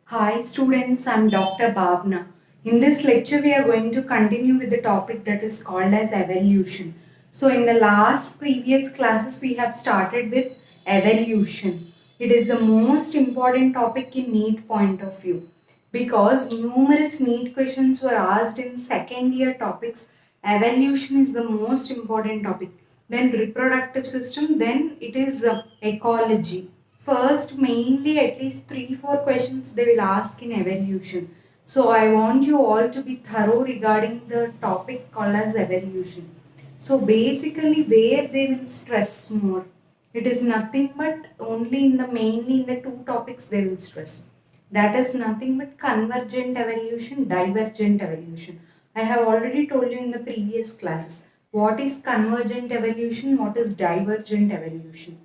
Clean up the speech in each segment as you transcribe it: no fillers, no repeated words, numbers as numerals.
Hi students, I'm Dr. Bhavna. In this lecture, we are going to continue with the topic that is called as evolution. So in the last previous classes, we have started with evolution. It is the most important topic in NEET point of view because numerous NEET questions were asked in second year topics. Evolution is the most important topic. Then reproductive system, then it is ecology. First, mainly at least 3-4 questions they will ask in evolution. So I want you all to be thorough regarding the topic called as evolution. So basically where they will stress more. It is nothing but only in the mainly in the two topics they will stress. That is nothing but convergent evolution, divergent evolution. I have already told you in the previous classes what is convergent evolution, what is divergent evolution.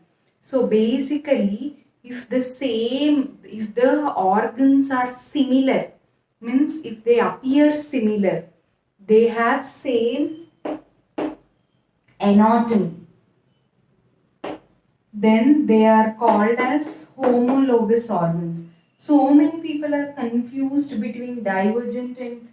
So basically, if the organs are similar, means if they appear similar, they have same anatomy, then they are called as homologous organs. So many people are confused between divergent and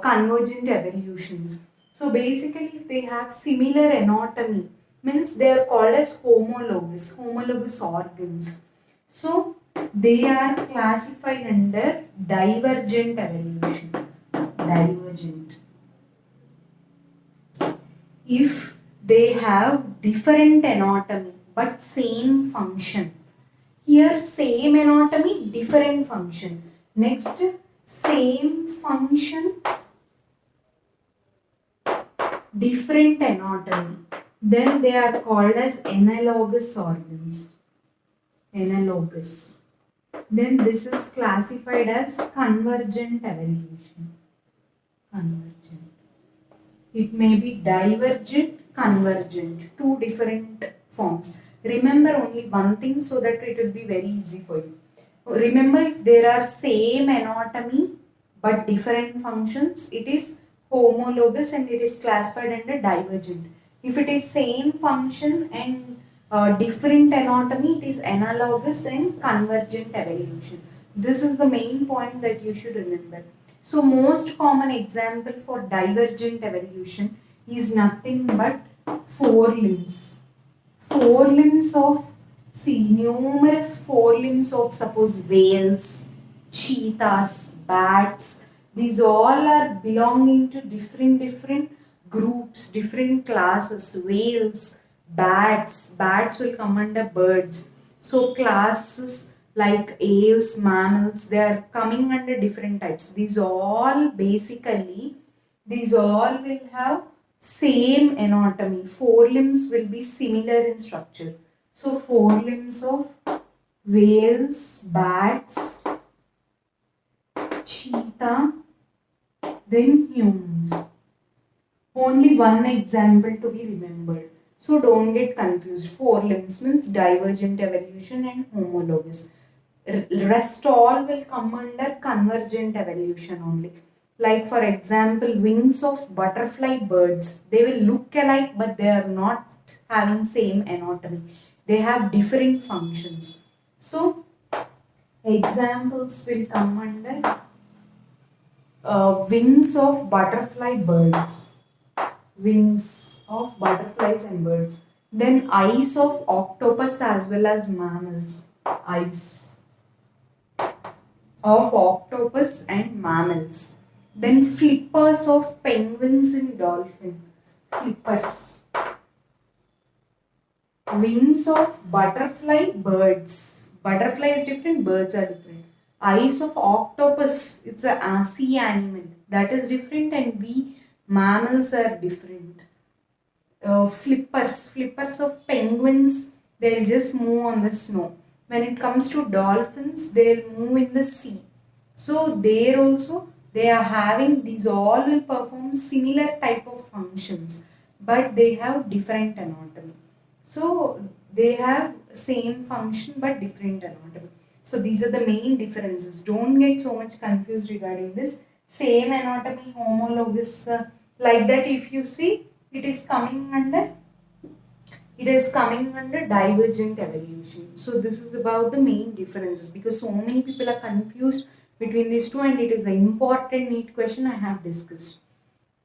convergent evolutions. So basically, if they have similar anatomy, means they are called as homologous organs. So they are classified under divergent evolution. Divergent. If they have different anatomy but same function. Here same anatomy, different function. Next, same function, different anatomy. Then they are called as analogous organs. Analogous. Then this is classified as convergent evolution. Convergent. It may be divergent, convergent, two different forms. Remember only one thing so that it will be very easy for you. Remember, if there are same anatomy but different functions, it is homologous and it is classified under divergent. If it is same function and different anatomy, it is analogous and convergent evolution. This is the main point that you should remember. So most common example for divergent evolution is nothing but forelimbs. Forelimbs of, see, numerous forelimbs of suppose whales, cheetahs, bats. These all are belonging to different groups, different classes. Whales, bats. Bats will come under birds. So classes like aves, mammals, they are coming under different types. These all will have same anatomy. Forelimbs will be similar in structure. So forelimbs of whales, bats, cheetah, then humans. Only one example to be remembered. So don't get confused. Forelimbs means divergent evolution and homologous. Rest all will come under convergent evolution only. Like for example, wings of butterfly birds. They will look alike but they are not having same anatomy. They have different functions. So examples will come under wings of butterfly birds. Wings of butterflies and birds. Then eyes of octopus as well as mammals. Eyes of octopus and mammals. Then flippers of penguins and dolphins. Flippers. Wings of butterfly birds. Butterfly is different, birds are different. Eyes of octopus, it's a sea animal. That is different and we mammals are different. Flippers of penguins, they'll just move on the snow. When it comes to dolphins, they'll move in the sea. So there also they are having, these all will perform similar type of functions but they have different anatomy. So they have same function but different anatomy. So these are the main differences. Don't get so much confused regarding this. Same anatomy, homologous, like that if you see, it is coming under divergent evolution. So this is about the main differences because so many people are confused between these two, and it is an important NEET question I have discussed.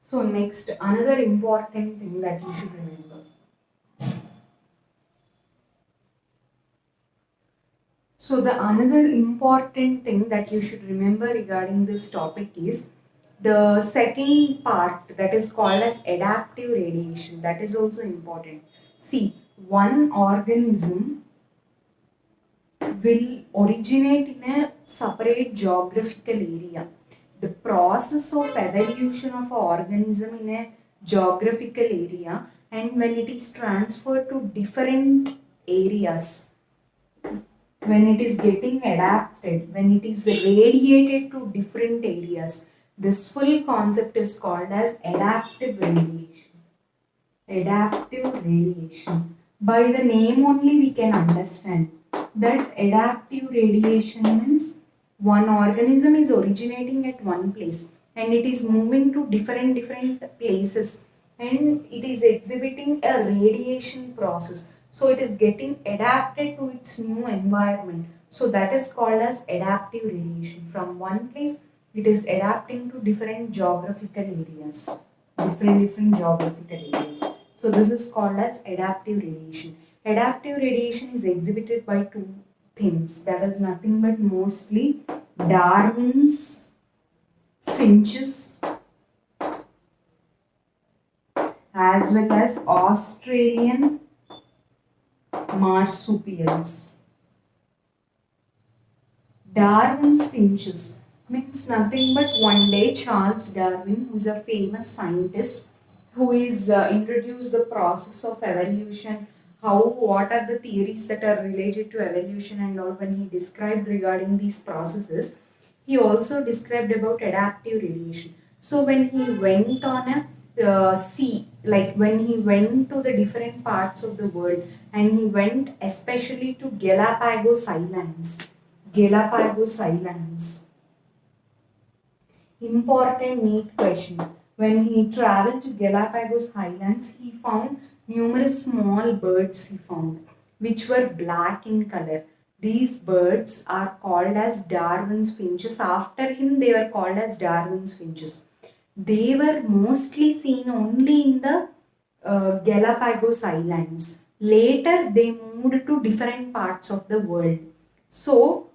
So next, another important thing that you should remember. So the another important thing that you should remember regarding this topic is the second part, that is called as adaptive radiation. That is also important. See, one organism will originate in a separate geographical area. The process of evolution of an organism in a geographical area, and when it is transferred to different areas, when it is getting adapted, when it is radiated to different areas, this full concept is called as adaptive radiation. Adaptive radiation. By the name only we can understand that adaptive radiation means one organism is originating at one place and it is moving to different places, and it is exhibiting a radiation process. So it is getting adapted to its new environment. So that is called as adaptive radiation. From one place it is adapting to different geographical areas. Different geographical areas. So this is called as adaptive radiation. Adaptive radiation is exhibited by two things. That is nothing but mostly Darwin's finches as well as Australian marsupials. Darwin's finches means nothing but one day Charles Darwin, who is a famous scientist, who is introduced the process of evolution, what are the theories that are related to evolution and all. When he described regarding these processes, he also described about adaptive radiation. So when he went on a sea, like when he went to the different parts of the world, and he went especially to Galapagos Islands. Galapagos Islands. Important NEET question. When he traveled to Galapagos Islands, he found numerous small birds he found, which were black in color. These birds are called as Darwin's finches. After him, they were called as Darwin's finches. They were mostly seen only in the Galapagos Islands. Later, they moved to different parts of the world. So,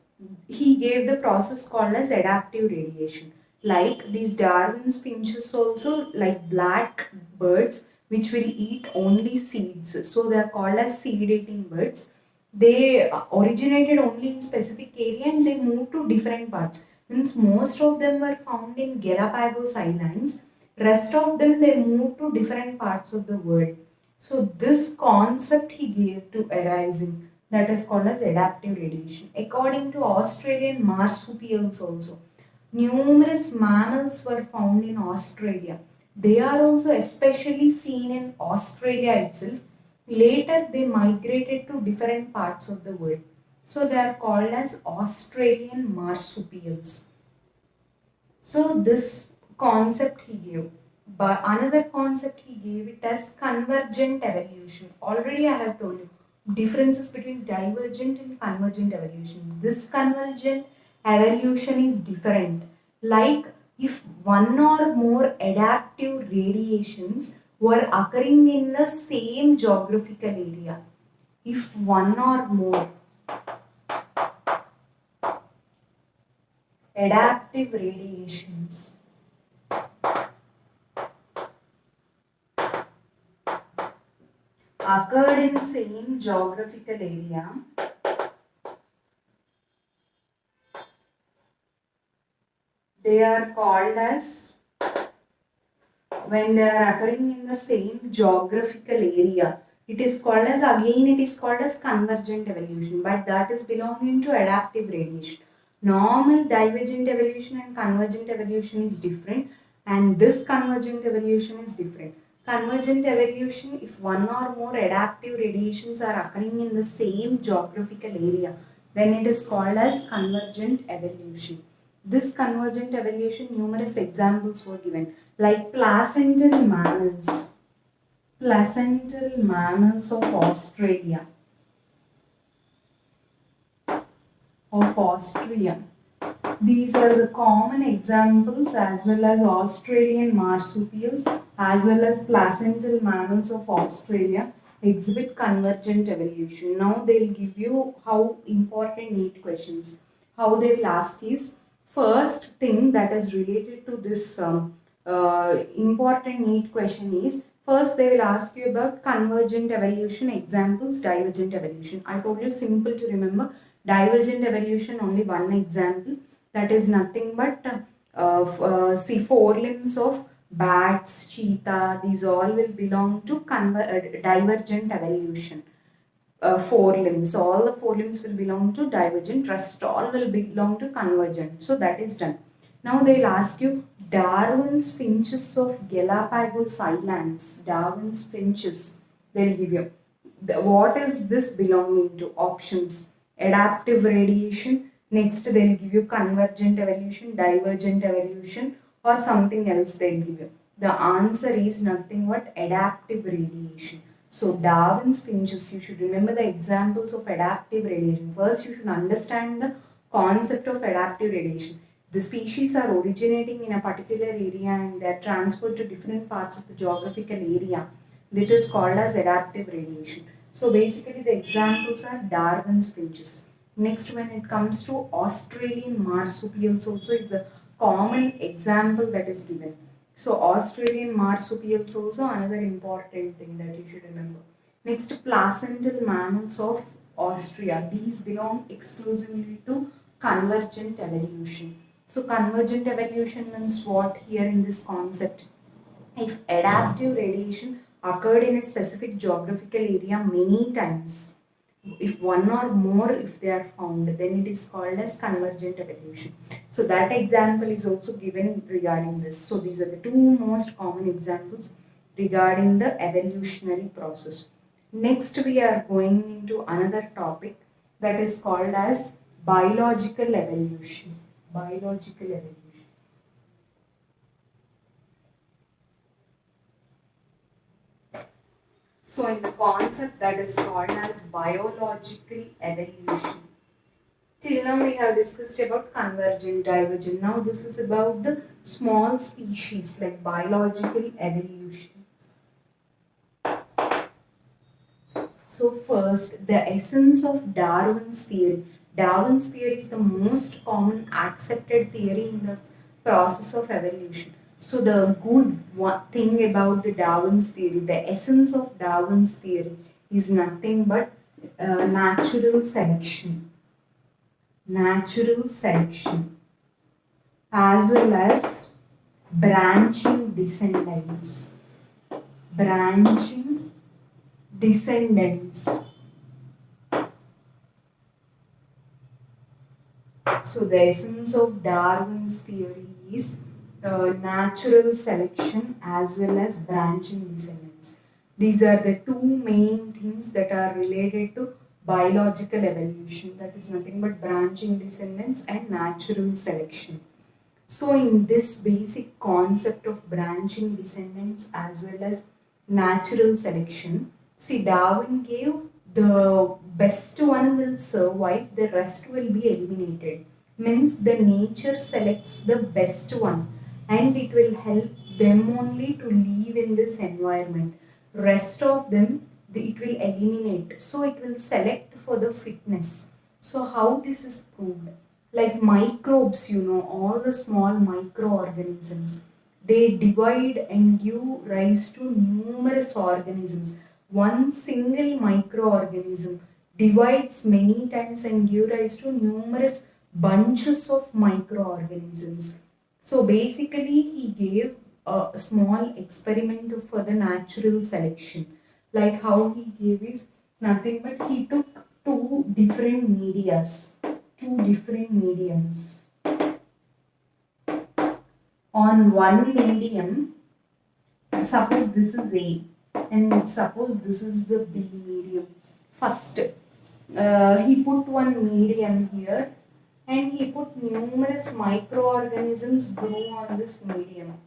he gave the process called as adaptive radiation. Like these Darwin's finches also, like black birds which will eat only seeds. So, they are called as seed eating birds. They originated only in specific area and they moved to different parts. Means most of them were found in Galapagos Islands. Rest of them they moved to different parts of the world. So this concept he gave to arising, that is called as adaptive radiation. According to Australian marsupials also, numerous mammals were found in Australia. They are also especially seen in Australia itself. Later they migrated to different parts of the world. So they are called as Australian marsupials. So this concept he gave. But another concept he gave it as convergent evolution. Already I have told you differences between divergent and convergent evolution. This convergent evolution is different. Like if one or more adaptive radiations were occurring in the same geographical area. If one or more adaptive radiations occurred in same geographical area, they are called as, when they are occurring in the same geographical area, it is called as, again it is called as convergent evolution, but that is belonging to adaptive radiation. Normal divergent evolution and convergent evolution is different, and this convergent evolution is different. Convergent evolution, if one or more adaptive radiations are occurring in the same geographical area, then it is called as convergent evolution. This convergent evolution, numerous examples were given, like placental mammals of Australia, These are the common examples as well as Australian marsupials as well as placental mammals of Australia exhibit convergent evolution. Now they will give you how important NEET questions. How they will ask is first thing that is related to this important NEET question is first they will ask you about convergent evolution examples, divergent evolution. I told you simple to remember. Divergent evolution only one example, that is nothing but see forelimbs of bats, cheetah, these all will belong to divergent evolution. Forelimbs, all the forelimbs will belong to divergent, rest all will belong to convergent. So that is done. Now they will ask you Darwin's finches of Galapagos Islands. Darwin's finches, they will give you. What is this belonging to? Options: adaptive radiation. Next, they will give you convergent evolution, divergent evolution, or something else they will give you. The answer is nothing but adaptive radiation. So Darwin's finches, you should remember the examples of adaptive radiation. First, you should understand the concept of adaptive radiation. The species are originating in a particular area and they are transferred to different parts of the geographical area. That is called as adaptive radiation. So basically the examples are Darwin's finches. Next, when it comes to Australian marsupials also is the common example that is given. So Australian marsupials also another important thing that you should remember. Next, placental mammals of Austria. These belong exclusively to convergent evolution. So convergent evolution means what here in this concept? If adaptive radiation occurred in a specific geographical area many times, if one or more if they are found, then it is called as convergent evolution. So that example is also given regarding this. So these are the two most common examples regarding the evolutionary process. Next we are going into another topic that is called as biological evolution. Biological evolution. So in the concept that is called as biological evolution. Till now we have discussed about convergent, divergent. Now this is about the small species like biological evolution. So first, the essence of Darwin's theory. Darwin's theory is the most common accepted theory in the process of evolution. So the good thing about the Darwin's theory, the essence of Darwin's theory is nothing but natural selection. Natural selection as well as branching descendants. Branching descendants. So the essence of Darwin's theory is natural selection as well as branching descendants. These are the two main things that are related to biological evolution, that is nothing but branching descendants and natural selection. So in this basic concept of branching descendants as well as natural selection, see Darwin gave the best one will survive, the rest will be eliminated. Means the nature selects the best one and it will help them only to live in this environment. Rest of them it will eliminate. So it will select for the fitness. So how this is proved? Like microbes, all the small microorganisms, they divide and give rise to numerous organisms. One single microorganism divides many times and give rise to numerous bunches of microorganisms. So basically he gave a small experiment for the natural selection. Like how he gave is nothing but he took two different mediums. On one medium, suppose this is A and suppose this is the B medium. First, he put one medium here and he put numerous microorganisms grew on this medium.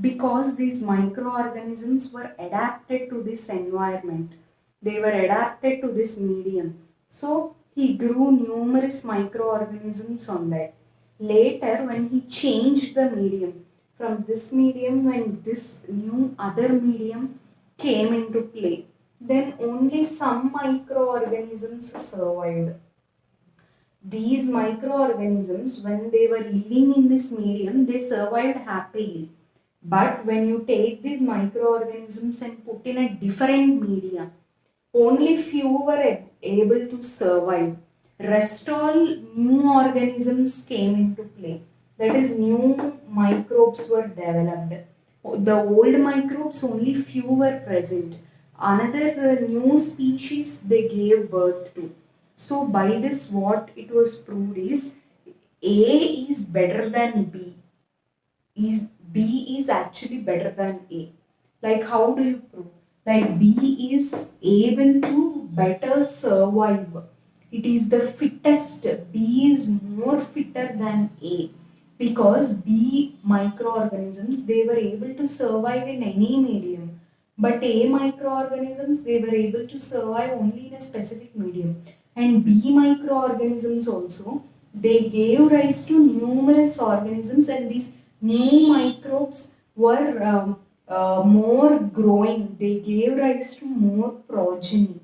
Because these microorganisms were adapted to this environment, they were adapted to this medium. So he grew numerous microorganisms on that. Later, when he changed the medium, from this medium, when this new other medium came into play, then only some microorganisms survived. These microorganisms, when they were living in this medium, they survived happily. But when you take these microorganisms and put in a different medium, only few were able to survive. Rest all new organisms came into play. That is, new microbes were developed. The old microbes, only few were present. Another new species they gave birth to. So by this, what it was proved is A is better than B. Is B is actually better than A. Like, how do you prove? Like, B is able to better survive. It is the fittest. B is more fitter than A, because B microorganisms, they were able to survive in any medium, but A microorganisms, they were able to survive only in a specific medium. And B microorganisms also, they gave rise to numerous organisms, and these new microbes were more growing. They gave rise to more progeny.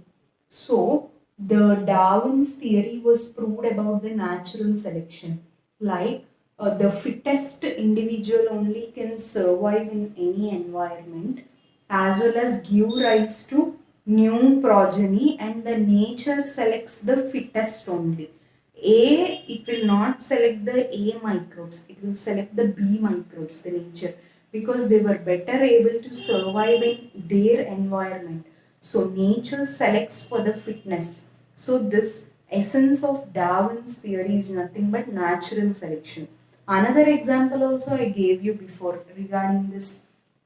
So the Darwin's theory was proved about the natural selection. Like, the fittest individual only can survive in any environment, as well as give rise to new progeny, and the nature selects the fittest only. It will not select the A microbes, it will select the B microbes, the nature, because they were better able to survive in their environment. So nature selects for the fitness. So this essence of Darwin's theory is nothing but natural selection. Another example also I gave you before regarding this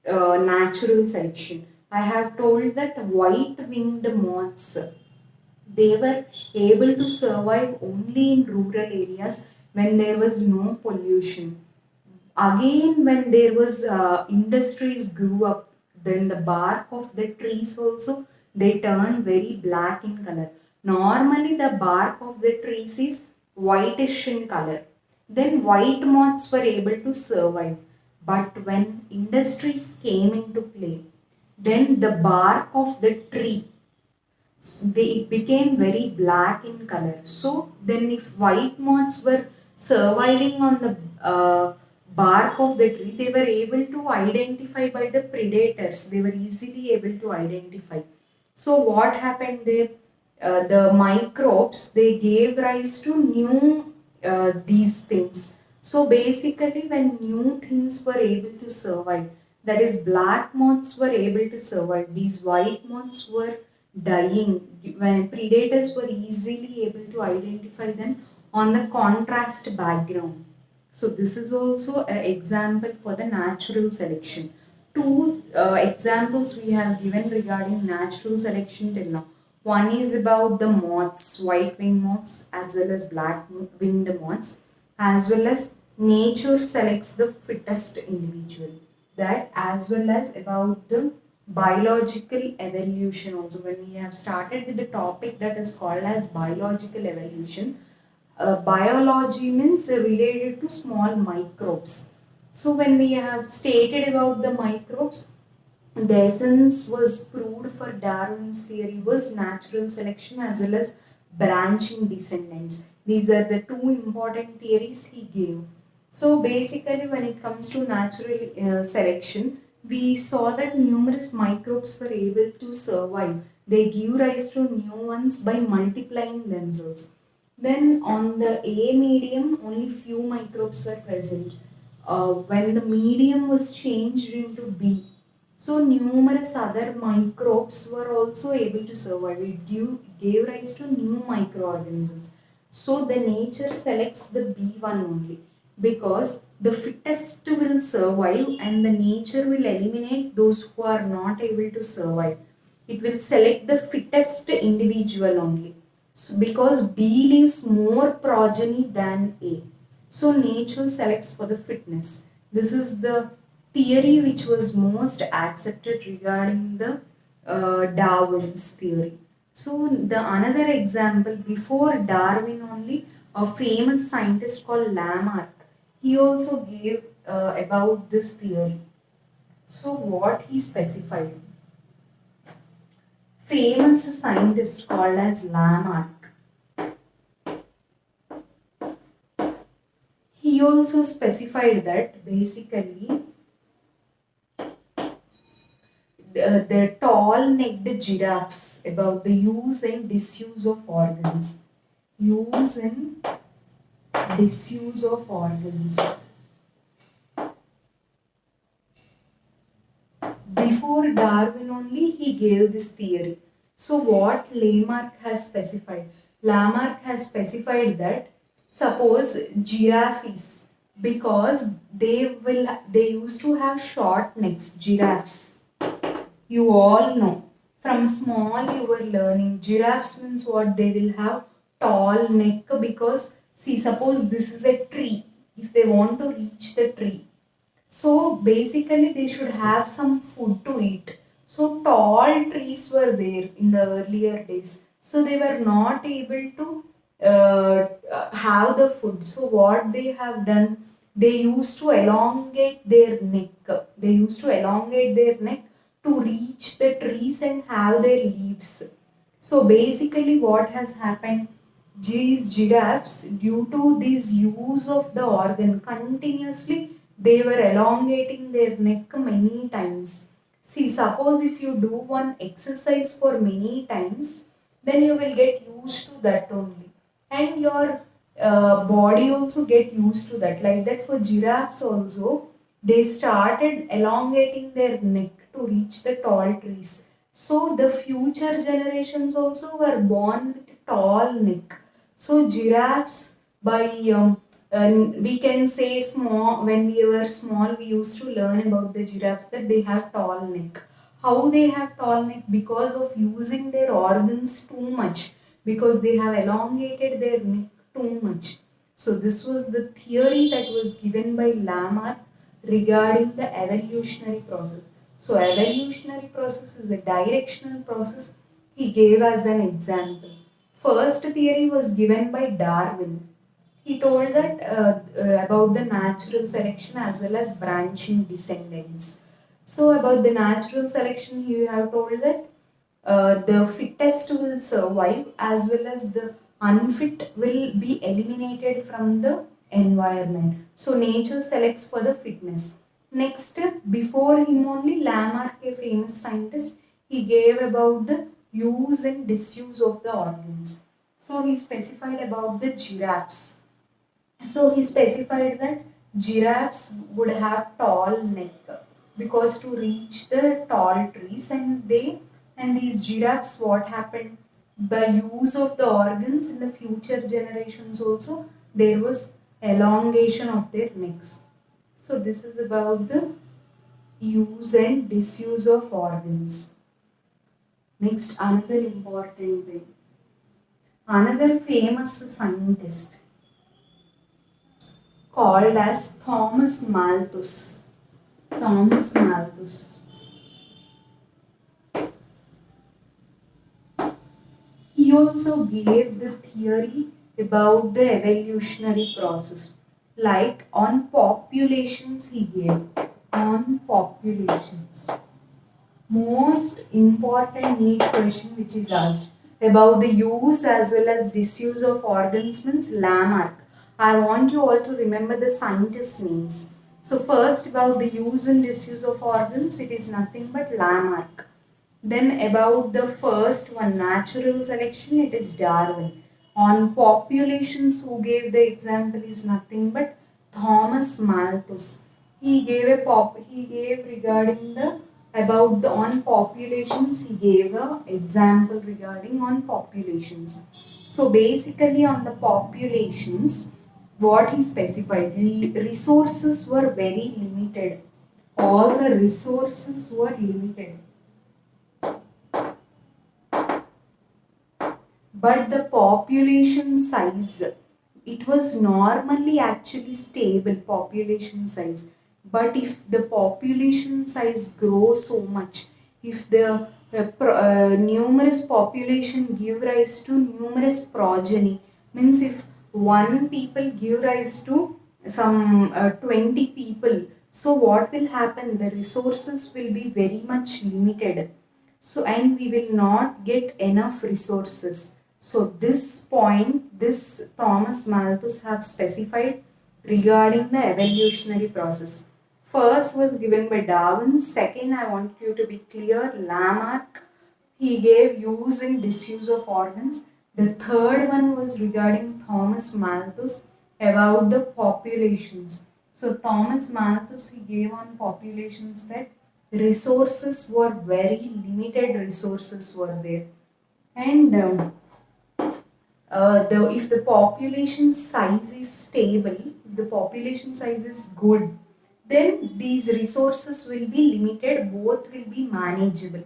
natural selection. I have told that white-winged moths, they were able to survive only in rural areas when there was no pollution. Again, when there was industries grew up, then the bark of the trees also, they turn very black in color. Normally the bark of the trees is whitish in color. Then white moths were able to survive. But when industries came into play, then the bark of the tree, it became very black in color. So then if white moths were surviving on the bark of the tree, they were able to identify by the predators. They were easily able to identify. So what happened there? The microbes, they gave rise to new these things. So basically, when new things were able to survive, that is, black moths were able to survive, these white moths were dying when predators were easily able to identify them on the contrast background. So this is also an example for the natural selection. Two examples we have given regarding natural selection till now. One is about the moths, white-winged moths as well as black-winged moths, as well as nature selects the fittest individual. That, as well as about the biological evolution also. When we have started with the topic that is called as biological evolution, biology means related to small microbes. So when we have stated about the microbes, the essence was proved for Darwin's theory was natural selection as well as branching descendants. These are the two important theories he gave. So basically, when it comes to natural selection, we saw that numerous microbes were able to survive. They give rise to new ones by multiplying themselves. Then on the A medium, only few microbes were present. When the medium was changed into B, so numerous other microbes were also able to survive. It gave rise to new microorganisms. So the nature selects the B1 only, because the fittest will survive and the nature will eliminate those who are not able to survive. It will select the fittest individual only. So because B leaves more progeny than A. So nature selects for the fitness. This is the theory which was most accepted regarding the Darwin's theory. So the another example before Darwin only, a famous scientist called Lamarck, he also gave about this theory. So what he specified? Famous scientist called as Lamarck. He also specified that basically the tall-necked giraffes about the use and disuse of organs. Use and disuse of organs. Before Darwin only he gave this theory. So what Lamarck has specified? Lamarck has specified that suppose giraffes, because they used to have short necks, giraffes. You all know. From small you were learning. Giraffes means what? They will have tall neck because see suppose this is a tree. If they want to reach the tree, so basically they should have some food to eat. So tall trees were there in the earlier days. So they were not able to have the food. So what they have done, they used to elongate their neck. They used to elongate their neck to reach the trees and have their leaves. So basically what has happened, these giraffes, due to this use of the organ continuously, they were elongating their neck many times. See, suppose if you do one exercise for many times, then you will get used to that only. And your body also get used to that. Like that for giraffes also, they started elongating their neck to reach the tall trees. So the future generations also were born with tall neck. So giraffes by we can say small, when we were small we used to learn about the giraffes that they have tall neck. How they have tall neck? Because of using their organs too much, because they have elongated their neck too much. So this was the theory that was given by Lamarck regarding the evolutionary process. So evolutionary process is a directional process he gave as an example. First theory was given by Darwin. He told that about the natural selection as well as branching descendants. So about the natural selection, he have told that the fittest will survive as well as the unfit will be eliminated from the environment. So nature selects for the fitness. Next, before him only Lamarck, a famous scientist, he gave about the use and disuse of the organs. So he specified about the giraffes. So he specified that giraffes would have tall neck because to reach the tall trees, and these giraffes, what happened by use of the organs in the future generations also, there was elongation of their necks. So this is about the use and disuse of organs. Next, another important thing. Another famous scientist called as Thomas Malthus. Thomas Malthus. He also gave the theory about the evolutionary process. Like on populations, he gave. On populations. Most important neat question which is asked about the use as well as disuse of organs means Lamarck. I want you all to remember the scientists' names. So first about the use and disuse of organs, it is nothing but Lamarck. Then about the first one, natural selection, it is Darwin. On populations, who gave the example is nothing but Thomas Malthus. He gave regarding the about the on populations, he gave a example regarding on populations. So basically on the populations, what he specified, resources were very limited. All the resources were limited. But the population size, it was normally actually stable population size. But if the population size grows so much, if the numerous population give rise to numerous progeny, means if one people give rise to some 20 people, so what will happen, the resources will be very much limited, so and we will not get enough resources. So this point, this Thomas Malthus have specified regarding the evolutionary process. First was given by Darwin. Second, I want you to be clear, Lamarck. He gave use and disuse of organs. The third one was regarding Thomas Malthus about the populations. So Thomas Malthus, he gave on populations that resources were very limited, resources were there, and if the population size is stable, if the population size is good, then these resources will be limited, both will be manageable.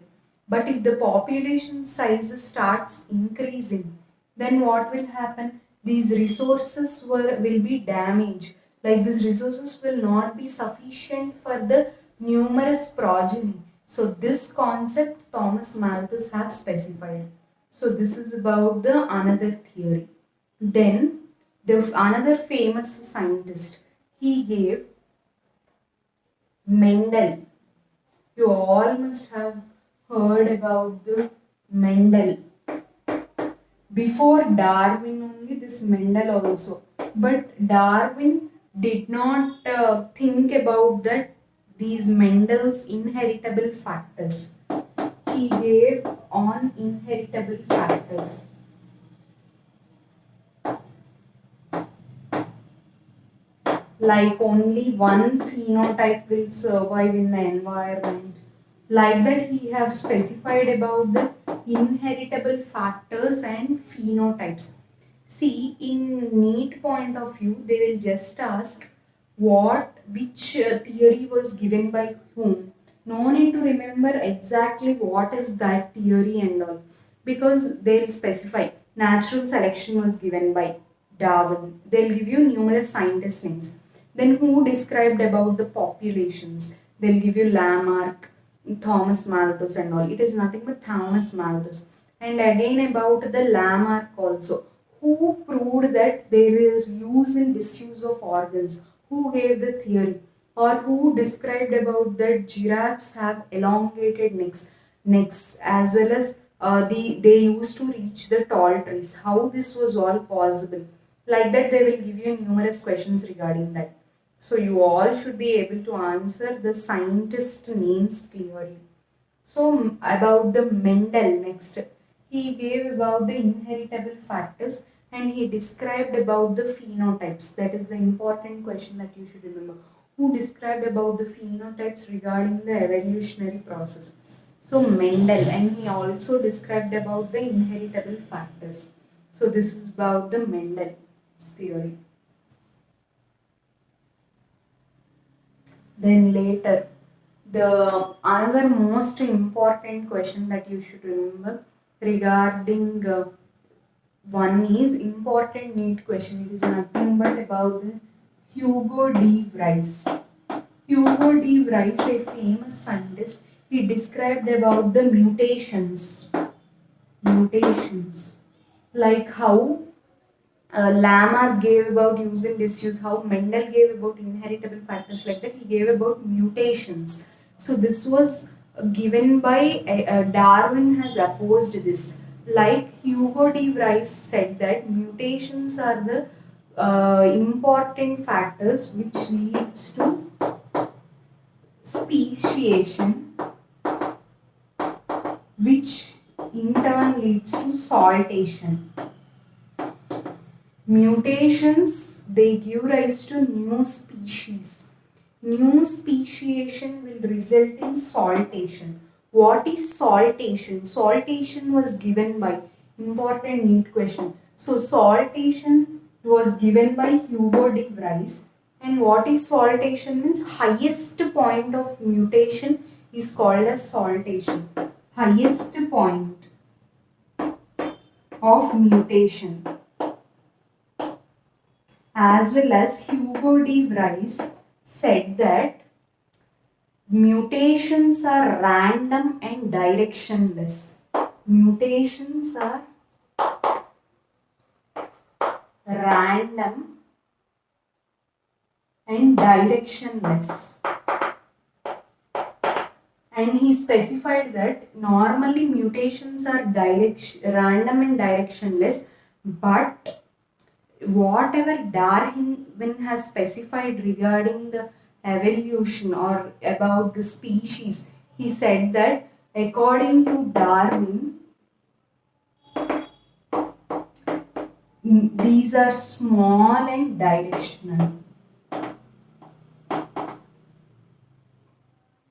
But if the population size starts increasing, then what will happen? These resources will be damaged. Like these resources will not be sufficient for the numerous progeny. So this concept Thomas Malthus have specified. So this is about the another theory. Then the another famous scientist, he gave Mendel. You all must have heard about the Mendel. Before Darwin only this Mendel also. But Darwin did not think about that these Mendel's inheritable factors. He gave on inheritable factors. Like only one phenotype will survive in the environment. Like that he have specified about the inheritable factors and phenotypes. See, in NEET point of view, they will just ask which theory was given by whom. No need to remember exactly what is that theory and all, because they'll specify natural selection was given by Darwin. They'll give you numerous scientist names. Then who described about the populations? They'll give you Lamarck, Thomas Malthus and all. It is nothing but Thomas Malthus. And again about the Lamarck also. Who proved that there is use and disuse of organs? Who gave the theory? Or who described about that giraffes have elongated necks as well as they used to reach the tall trees? How this was all possible? Like that they will give you numerous questions regarding that. So you all should be able to answer the scientist names clearly. So about the Mendel next, he gave about the inheritable factors and he described about the phenotypes. That is the important question that you should remember. Who described about the phenotypes regarding the evolutionary process? So Mendel, and he also described about the inheritable factors. So this is about the Mendel theory. Then later, the another most important question that you should remember regarding one is important NEET question. It is nothing but about the Hugo de Vries. Hugo de Vries, a famous scientist, he described about the mutations. Mutations. Like how Lamarck gave about use and disuse, how Mendel gave about inheritable factors, like that he gave about mutations. So this was given by Darwin has opposed this. Like Hugo de Vries said that mutations are the important factors which leads to speciation, which in turn leads to saltation. Mutations, they give rise to new species. New speciation will result in saltation. What is saltation? Saltation was given by, important NEET question. So saltation was given by Hugo de Vries. And what is saltation means? Highest point of mutation is called as saltation. Highest point of mutation. As well as Hugo de Vries said that Mutations are random and directionless. Mutations are random and directionless. And he specified that normally mutations are random and directionless, but whatever Darwin has specified regarding the evolution or about the species, he said that according to Darwin, these are small and directional.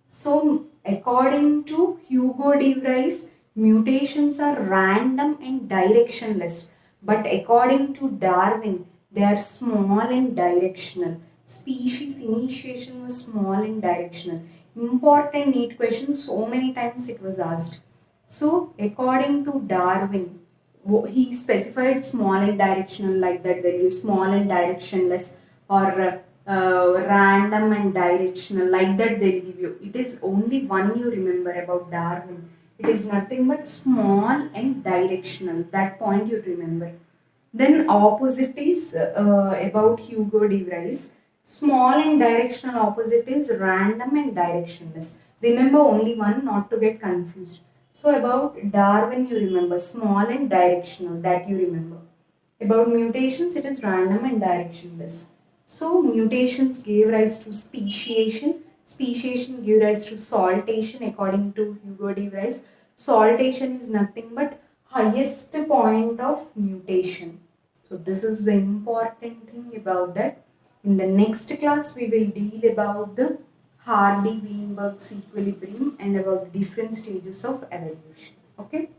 So, according to Hugo de Vries, mutations are random and directionless, but according to Darwin, they are small and directional. Species initiation was small and directional. Important NEET question, so many times it was asked. So, according to Darwin, he specified small and directional like that value, small and directionless, or random and directional like that they'll give you. It is only one you remember about Darwin. It is nothing but small and directional. That point you remember. Then opposite is about Hugo de Vries. Small and directional opposite is random and directionless. Remember only one, not to get confused. So about Darwin you remember small and directional, that you remember. About mutations it is random and directionless. So mutations gave rise to speciation. Speciation gave rise to saltation according to Hugo de Vries. Saltation is nothing but highest point of mutation. So this is the important thing about that. In the next class we will deal about the Hardy-Weinberg's equilibrium and about different stages of evolution. Okay.